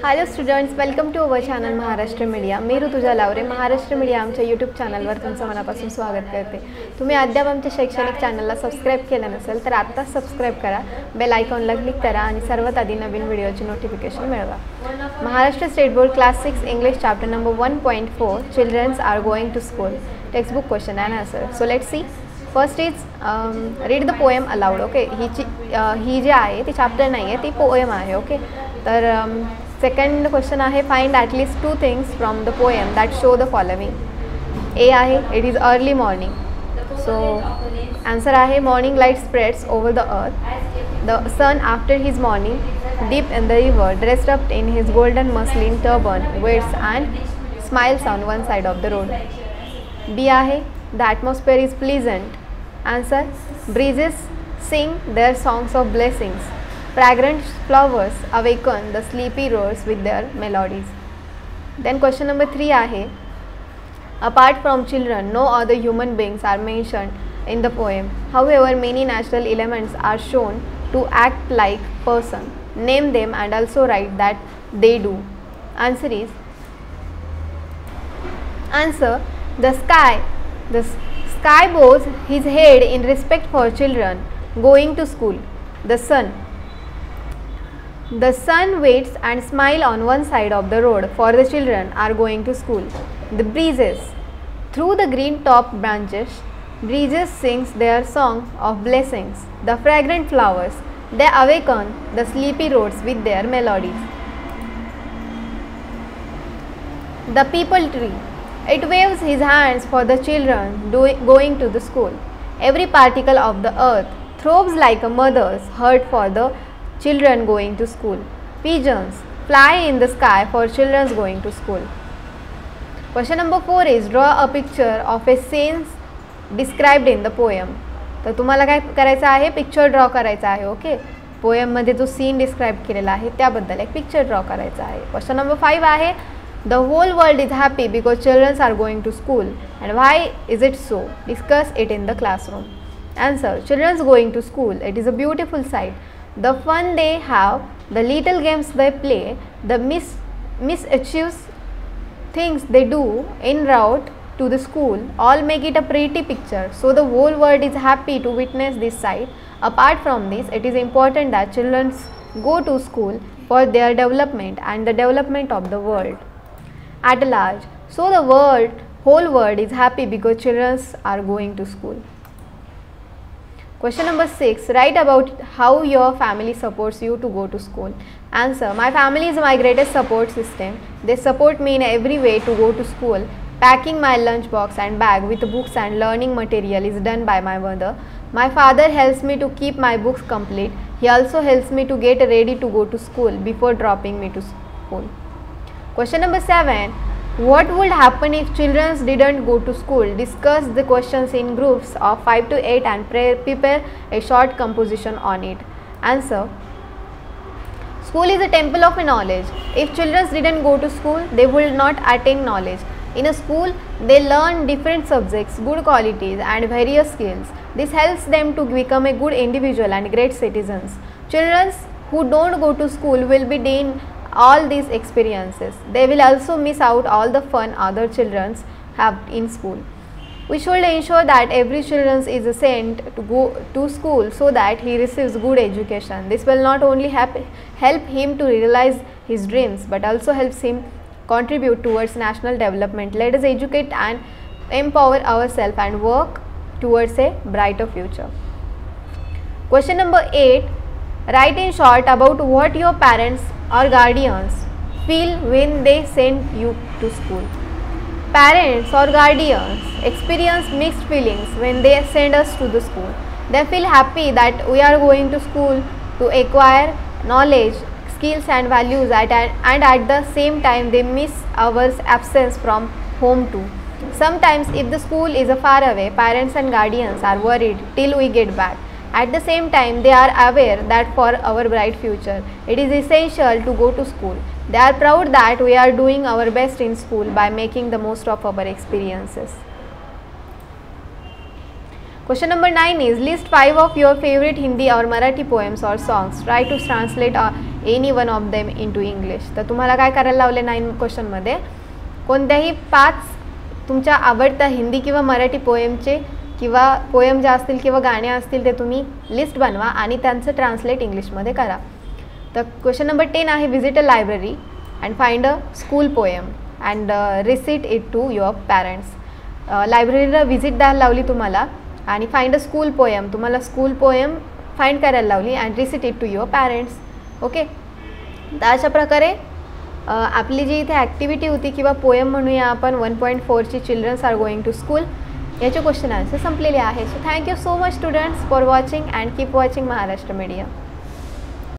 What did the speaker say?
Hello students, welcome to our channel Maharashtra media. मी Rutuja Laware Maharashtra media आमच्या YouTube चॅनलवर तुमचं मनापासून स्वागत करते. तुम्ही अद्याप आमच्या शैक्षणिक चॅनलला सबस्क्राईब केलं नसेल तर आत्ताच सबस्क्राईब करा, बेल आयकॉनला क्लिक करा आणि सर्वात आधी नवीन व्हिडिओची नोटिफिकेशन मिळवा. Maharashtra state board class 6 English chapter number 1.4 children's are going to school textbook question and answer. So let's see. First is read the poem aloud. Okay, ही जी आहे ती चॅप्टर नाही आहे, ती पोएम आहे. ओके, तर सेकंड क्वेश्चन आहे find at least 2 things from the poem that show the following. A आहे it is early morning. So answer आहे morning light spreads over the earth. The sun after his morning dip in the river dressed up in his golden muslin turban waits and smiles on one side of the road. B आहे the atmosphere is pleasant. Answer, breezes sing their songs of blessings. Fragrant flowers awaken the sleepy roads with their melodies. Then question number 3 आहे apart from children, no other human beings are mentioned in the poem. However, many natural elements are shown to act like person. Name them and also write that they do. Answer, the sky. The sky bows his head in respect for children going to school. The sun waits and smiles on one side of the road for the children are going to school. The breezes through the green top branches, breezes sings their song of blessings. The fragrant flowers, they awaken the sleepy roads with their melodies. The peepal tree, it waves his hands for the children going to the school. Every particle of the earth throbs like a mother's heart for the children going to school. Pigeons fly in the sky for children going to school. Question number 4 is draw a picture of a scene described in the poem. तर तुम्हाला काय करायचं आहे, picture draw करायचा आहे. Okay, पोएममध्ये जो scene describe केलेला आहे त्याबद्दल एक पिक्चर ड्रॉ करायचा आहे. क्वेश्चन नंबर 5 आहे the whole world is happy because children are going to school, and why is it so? Discuss it in the classroom. Answer, children going to school, it is a beautiful sight. The fun they have, the little games they play, the mischievous things they do en route to the school all make it a pretty picture. So the whole world is happy to witness this sight. Apart from this, it is important that children go to school for their development and the development of the world at large. So the whole world is happy because children are going to school. Question number 6, write about how your family supports you to go to school. Answer, my family is my greatest support system. They support me in every way to go to school. Packing my lunch box and bag with books and learning material is done by my mother. My father helps me to keep my books complete. He also helps me to get ready to go to school before dropping me to school. Question number 7, what would happen if children didn't go to school? Discuss the questions in groups of 5 to 8 and prepare a short composition on it. Answer, school is a temple of knowledge. If children didn't go to school, they would not attain knowledge. In a school, they learn different subjects, good qualities and various skills. This helps them to become a good individual and great citizens. Children who don't go to school will be denied all these experiences. They will also miss out all the fun other children have in school. We should ensure that every child is sent to go to school so that he receives good education. This will not only help him to realize his dreams but also helps him contribute towards national development. Let us educate and empower ourselves and work towards a brighter future. Question number 8, write in short about what your parents or guardians feel when they send you to school. Parents or guardians experience mixed feelings when they send us to the school. They feel happy that we are going to school to acquire knowledge, skills and values and at the same time they miss our absence from home too. Sometimes if the school is far away, parents and guardians are worried till we get back. At the same time, they are aware that for our bright future, it is essential to go to school. They are proud that we are doing our best in school by making the most of our experiences. Question number 9 is list 5 of your favorite Hindi or Marathi poems or songs. Try to translate any one of them into English. तर तुम्हाला काय करायला लावले 9 क्वेश्चनमध्ये, कोणत्याही 5 तुमच्या आवडत्या हिंदी किंवा मराठी पोएमचे किंवा पोएम जे असतील किंवा गाणे असतील ते तुम्ही लिस्ट बनवा आणि त्यांचं ट्रान्सलेट इंग्लिशमध्ये करा. तर क्वेश्चन नंबर 10 आहे, visit a library and find a school poem and recite it to your parents. लायब्ररीला व्हिजिट द्यायला लावली तुम्हाला आणि फाइंड अ स्कूल पोएम, तुम्हाला स्कूल पोएम फाइंड करायला लावली and recite it to your parents. Okay, तर अशा प्रकारे आपली जी इथे ॲक्टिव्हिटी होती किंवा पोएम म्हणूया आपण 1.4ची children's are going to school, याचे क्वेश्चन आन्सर संपलेले आहे. So thank you so much students for watching and keep watching Maharashtra media.